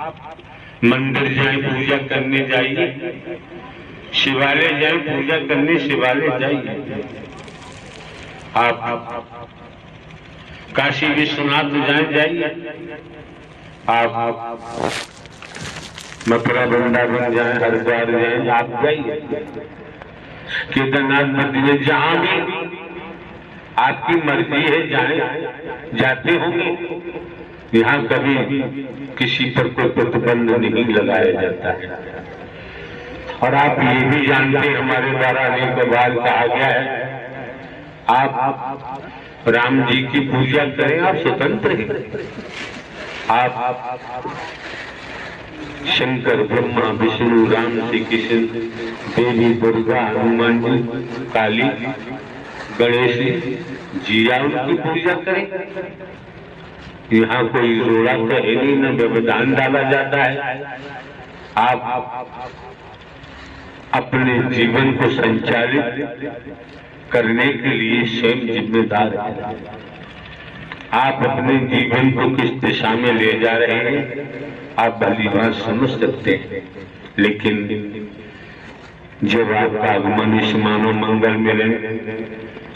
मंदिर जाए पूजा करने जाइए, शिवालय जाए पूजा करने शिवालय जाइए, आप काशी विश्वनाथ जाइए, आप मथुरा वृंदावन जाए, हरिद्वार जाए, आप जाइए, केदारनाथ बद्रीनाथ जहां भी आपकी मर्जी है जाए, जाते होंगे। यहाँ कभी किसी पर कोई प्रतिबंध नहीं लगाया जाता है। और आप ये भी जानते हैं, हमारे द्वारा अनेक बार कहा गया है, आप राम जी की पूजा करें, आप स्वतंत्र हैं। आप शंकर, ब्रह्मा, विष्णु, राम, श्री कृष्ण, देवी दुर्गा, हनुमान जी, काली, गणेश जी, उनकी पूजा करें। यहाँ कोई रोड़ा तो है नहीं, न व्यवधान डाला जाता है। आप अपने जीवन को संचालित करने के लिए स्वयं जिम्मेदार हैं। आप अपने जीवन को किस दिशा में ले जा रहे हैं, आप भली बात समझ सकते हैं। लेकिन जब आपका आगमन इस मानव मंगल मिलन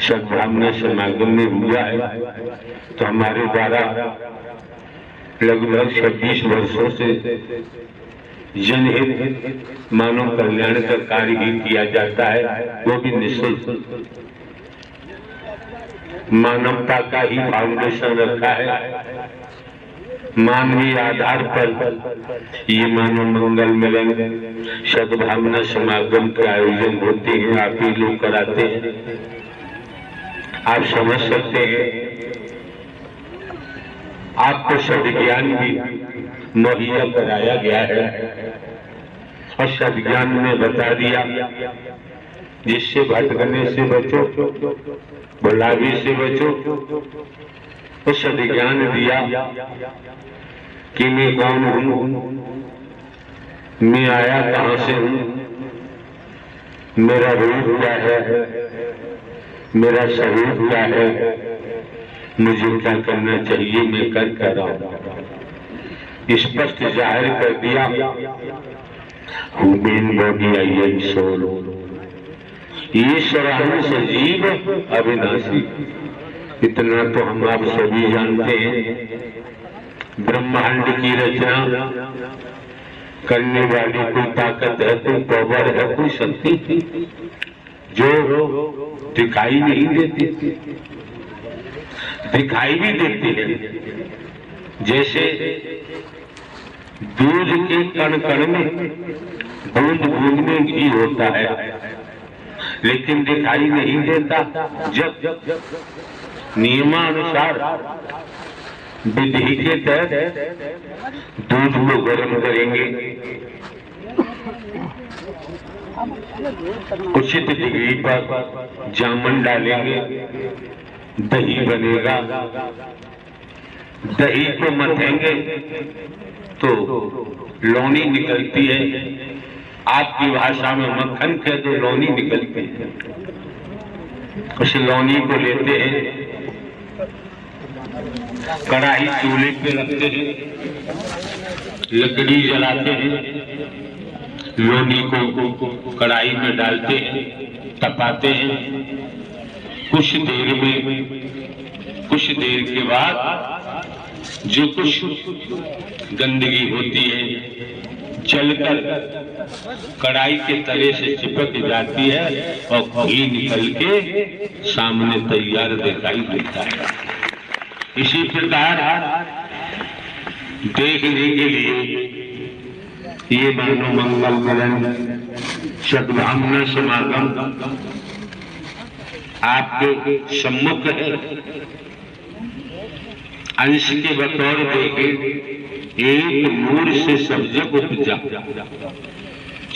सद्भावना समागम में हुआ है, तो हमारे द्वारा लगभग 26 वर्षों से जनहित मानव कल्याण का कार्य ही किया जाता है, वो भी निःशुल्क। मानवता का ही फाउंडेशन रखा है। मानवीय आधार पर ये मानव मंगल मिलन सद्भावना समागम के आयोजन होते हैं, आप ही लोग कराते हैं। आप समझ सकते हैं, आपको सद्ज्ञान भी मुहैया कराया गया है और सद्ज्ञान में बता दिया, जिससे भटकने से बचो, बुलावी से बचो। तो सद्ज्ञान दिया कि मैं कौन हूं, मैं आया कहां से हूं, मेरा रूप क्या है, मेरा स्वरूप क्या है, मुझे क्या करना चाहिए, मैं कर क्या रहा हूं। स्पष्ट जाहिर कर दिया, human body I am soul, ईश्वर सजीव अविनाशी। इतना तो हम आप सभी जानते हैं। ब्रह्मांड की रचना करने वाली कोई ताकत है, कोई पावर है, कोई शक्ति जो दिखाई नहीं देती, दिखाई भी देती है। जैसे दूध के कण कण में, बूंद बूंद में घी होता है, लेकिन दिखाई नहीं देता। जब नियमानुसार विधि के तहत दूध को गर्म करेंगे, उचित डिग्री पर जामन डालेंगे, दही बनेगा। दही को मथेंगे तो लौनी निकलती है। आपकी भाषा में मक्खन कह दो, लौनी निकलती है। उस लौनी को लेते हैं, कढ़ाई चूल्हे पे रखते हैं, लकड़ी जलाते हैं, लौनी को कढ़ाई में डालते हैं, तपाते हैं। कुछ देर के बाद जो कुछ गंदगी होती है जलकर कढ़ाई के तले से चिपक जाती है और घी निकल के सामने तैयार दिखाई देता है। इसी प्रकार देखने के लिए ये मानव मंगल मिलन सद्भावना समागम आपके सम्मुख है। अंश के बतौर देखे एक नूर से सब जग उपजा,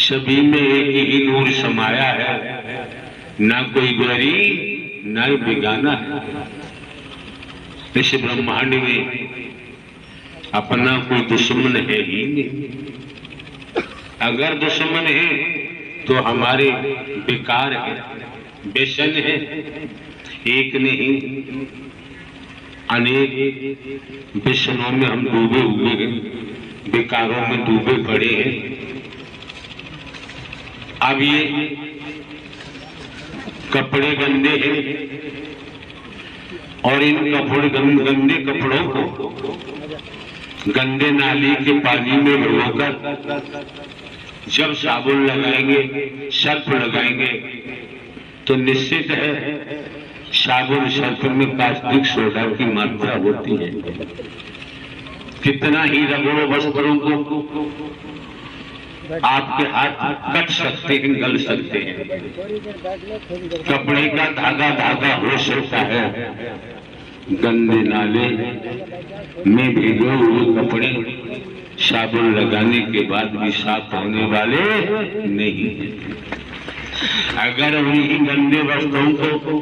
सभी में एक ही नूर समाया है, ना कोई गरीब ना बेगाना है। इस ब्रह्मांड में अपना कोई दुश्मन है ही नहीं। अगर दुश्मन है तो हमारे विकार है, व्यसन है। एक नहीं अनेक व्यसनों में हम डूबे हुए हैं। विकारों में डूबे पड़े हैं। अब ये कपड़े गंदे हैं और इन गंदे कपड़ों को गंदे नाली के पानी में भिगोकर जब साबुन लगाएंगे, सर्फ लगाएंगे, तो निश्चित है साबुन सर्फ में प्लास्टिक सोडा की मात्रा होती है। कितना ही रगड़ो वस्त्रों को, आपके हाथ कट सकते हैं, गल सकते हैं, कपड़े का धागा हो सकता है। गंदे नाले में भीगे हुए कपड़े साबुन लगाने के बाद भी साफ होने वाले नहीं। अगर उन्हीं गंदे वस्त्रों को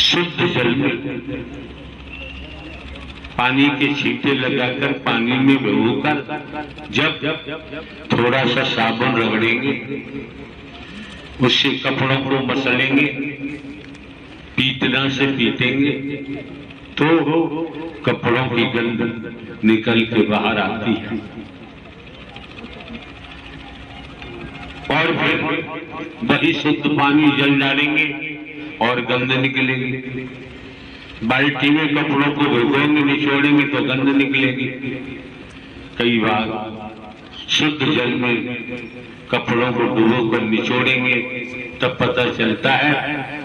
शुद्ध जल में पानी के छींटे लगाकर पानी में भिगोकर जब थोड़ा सा साबुन रगड़ेंगे, उससे कपड़ों को मसलेंगे, पीटना से पीटेंगे, तो कपड़ों की गंध निकल के बाहर आती है। और फिर वही शुद्ध पानी जल डालेंगे और गंध निकलेगी। बाल्टी में कपड़ों को भिगोएंगे, निचोड़ेंगे तो गंध निकलेगी। कई बार शुद्ध जल में कपड़ों को डुबो कर निचोड़ेंगे, तब पता चलता है